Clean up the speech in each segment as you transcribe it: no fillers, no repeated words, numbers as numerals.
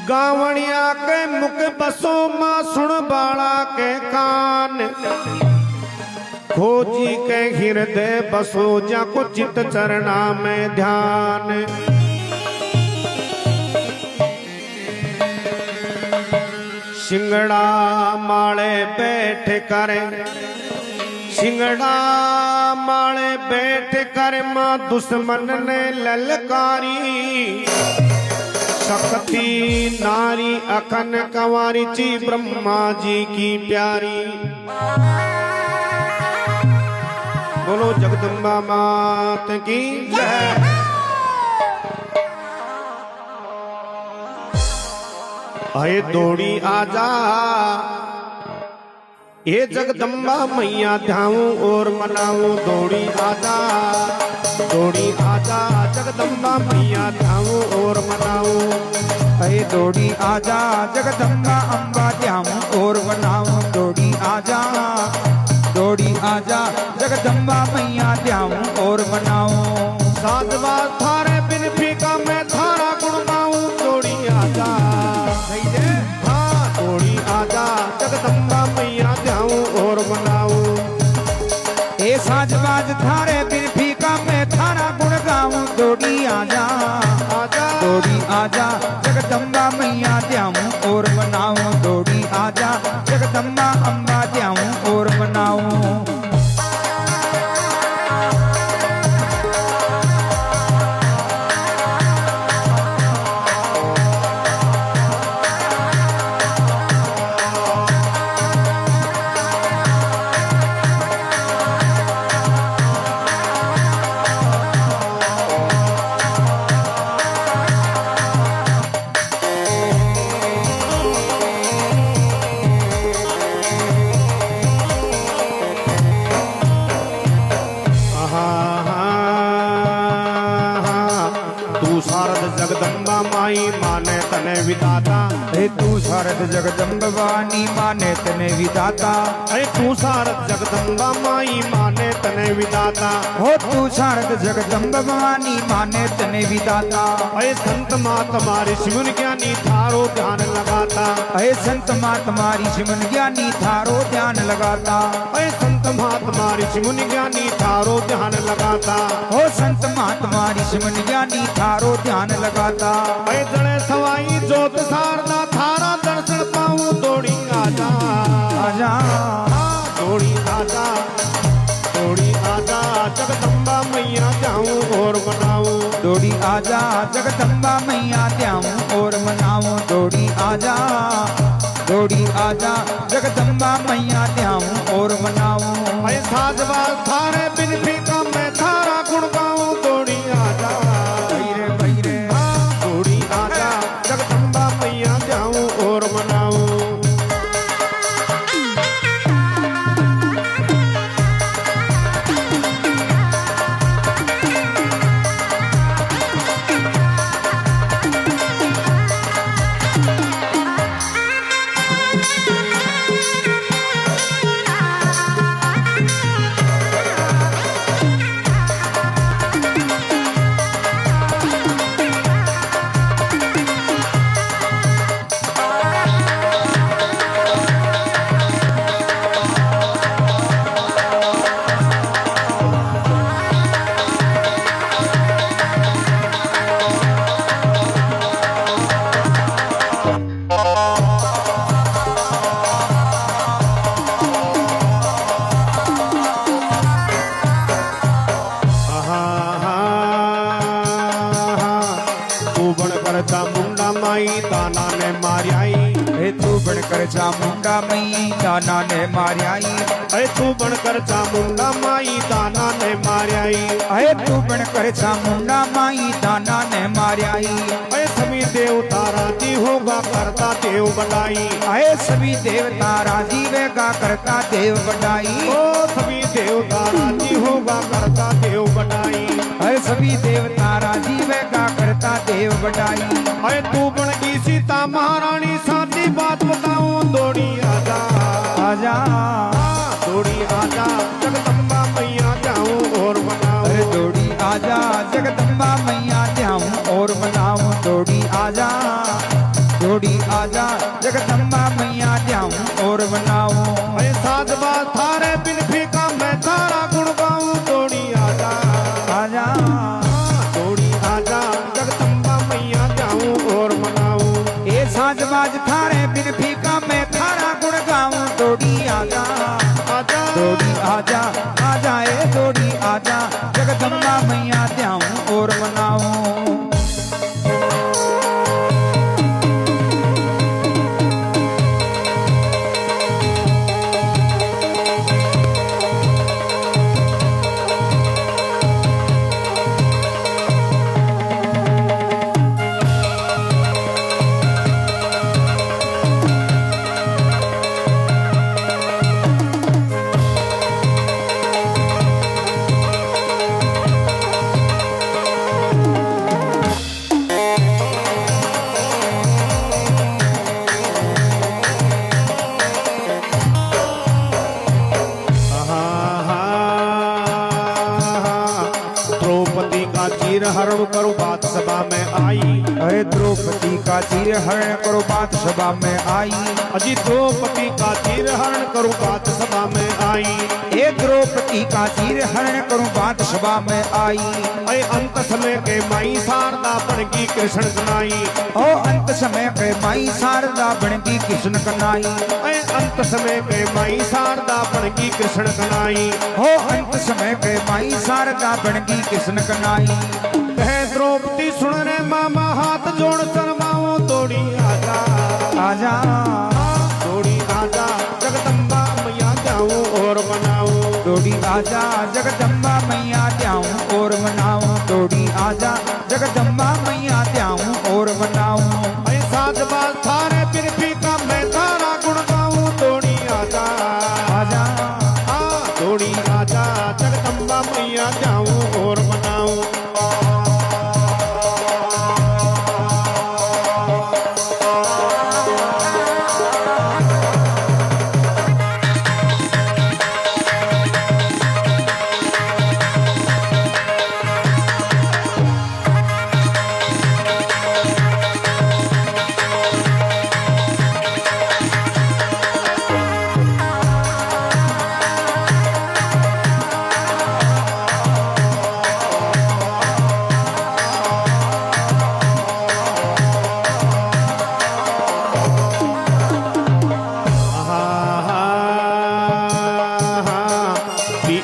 गावणिया के मुख बसो माँ सुन बाला के कान, खोजी के हृदय बसो जाको चित चरना में ध्यान। सिंगड़ा माले बैठ कर, सिंगड़ा माले बैठ कर माँ दुश्मन ने ललकारी, शक्ति नारी अखन कंवारी ची ब्रह्मा जी की प्यारी। बोलो जगदम्बा मात की जय। अये दौड़ी आजा ये जगदम्बा मैया ध्याऊं और मनाऊं, दौड़ी आजा, दौड़ी आजा जगदम्बा मैया ध्याऊं और मनाऊं। अये दौड़ी आजा जगदम्बा अम्बा ध्याऊं और मनाऊं, दौड़ी आजा, दौड़ी आजा जगदम्बा मैया ध्याऊं और मनाऊं। साधवा थारे बिन फीका मैं थारा गुण गाऊं, दौड़ी आजा, हाँ दौड़ी आजा जगदम्बा मैया ध्याऊं और मनाऊं। ए साजबाज थारे बिन फीका मैं थारा गुण गाऊं, दौड़ी आजा, आजा दौड़ी आजा जगदम्बा मैया ध्याऊं और मनाऊं, दौड़ी आजा जगदम्बा अम्बा ध्याऊं और मनाऊं। जगदम्बा माई माने तने विदाता, हे तू शारद जगदम्बा वाणी माने तने विदाता, हे तू शारद जगदम्बा माई माने तने विदाता। हो तू शारद जगदम्बा वाणी माने तने विदाता। हे संत महात्मा ऋषि मुनि ज्ञानी थारो ध्यान लगाता, हे संत महात्मा ऋषि मुनि ज्ञानी थारो ध्यान लगाता। हे संत महात्मा ऋषि मुनि ज्ञानी थारो ध्यान लगाता। हो संत महात्मा ऋषि मुनि ज्ञानी थारो ध्यान लगाता। हे जड़े सवाई जोत सारदा थारा दर्शन पाऊं, दौड़ी आजा, आजा, दौड़ी आजा, दौड़ी आजा जगदम्बा मैया ध्याऊं और मनाऊं, दौड़ी आजा जगदम्बा मैया ध्याऊं और मनाऊं, दौड़ी आजा, दौड़ी आजा जगदम्बा मैया ध्याऊं और मनाऊं। मैं साजवाल थारे बिन फीका मैं थारा गुण गाऊं, दौड़ी आजा, भैरे भैरे दौड़ी आजा जगदम्बा मैया ध्याऊं और मनाऊं। चामुंडा माई ताना ने मारियाई, हे तू बनकर चामुंडा मई ताना ने मारियाई। हे तू बनकर चामुंडा माई ताना ने मारियाई। हे तू बनकर चामुंडा माई ताना ने मारियाई। हे सभी देवता राजी होगा करता देव बढ़ाई। हे सभी देवता राजी वेगा करता देव बढ़ाई। ओ सभी देवता राजी होगा करता देव बढ़ाई। हे सभी देवता राजी वेगा करता देव बढ़ाई। हे तू बन की सीता महारानी साची बात बताऊं, दौड़ी आजा आजा, दौड़ी आजा जगदम्बा मैया जाऊं और मनाऊं। दौड़ी आजा जगदम्बा मैया ध्याऊं और मनाऊं। दौड़ी आजा, दौड़ी आजा आजा ए जोड़ी आजा जगदम्बा मैया ध्याऊं और मनाऊं। द्रौपदी का चीर हरण करो बात सभा में आई। अरे द्रौपदी का चीर हरण करो बात सभा में आई। अजी द्रौपदी का चीर हरण करो बात सभा में आई। ए द्रौपदी का चीर हरण करो बात सभा में आई। अरे अंत समय के माई शारदा बनगी कृष्ण कनाई। ओ अंत समय के माई शारदा बनगी कृष्ण कनाई। अरे अंत समय के माई शारदा बनगी कृष्ण कनाई। हो अंत समय के माई शारदा बनगी कृष्ण कनाई। कह द्रौपदी सुन रे मामा हाथ जोड़ शर्माओ तोड़ी आजा आजा तोड़ी आजा जगदम्बा मैया जाऊं और बनाऊं। तोड़ी आजा जगदम्बा मैया ध्याऊं और मनाऊं। तोड़ी आजा जगदम्बा मैया ध्याऊं और मनाऊं। मैं साज बाल थारे फिर भी का मैं तारा गुण गाऊं। तोड़ी आजा आजा तोड़ी आजा जगदम्बा मैया जाऊं और बनाऊं।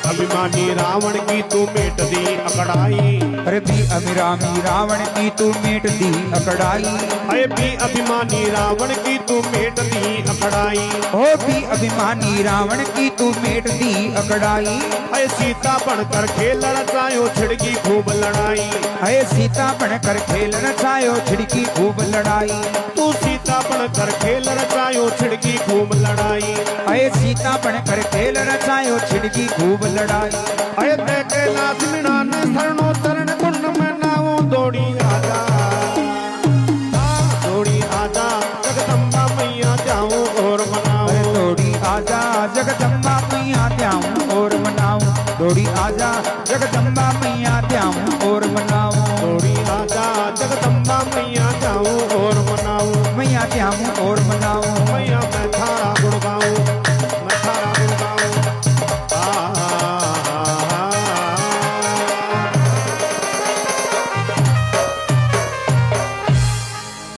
अभिमानी रावण की तू मेट दी अकड़ाई। अरे भी अभिरामी रावण की तू मेट दी अकड़ाई। अरे भी अभिमानी रावण की तू मेट दी अकड़ाई। ओ भी अभिमानी रावण की तू मेट दी अकड़ाई। अरे सीता बनकर खेल रचायो छिड़की खूब लड़ाई। अरे सीता बनकर खेल रचायो छिड़की खूब लड़ाई। तू सीता बनकर खेल रचायो छिड़की खूब लड़ाई। अरे सीता बनकर खेल रचायो छिड़की खूब लड़ाई। अरे देखे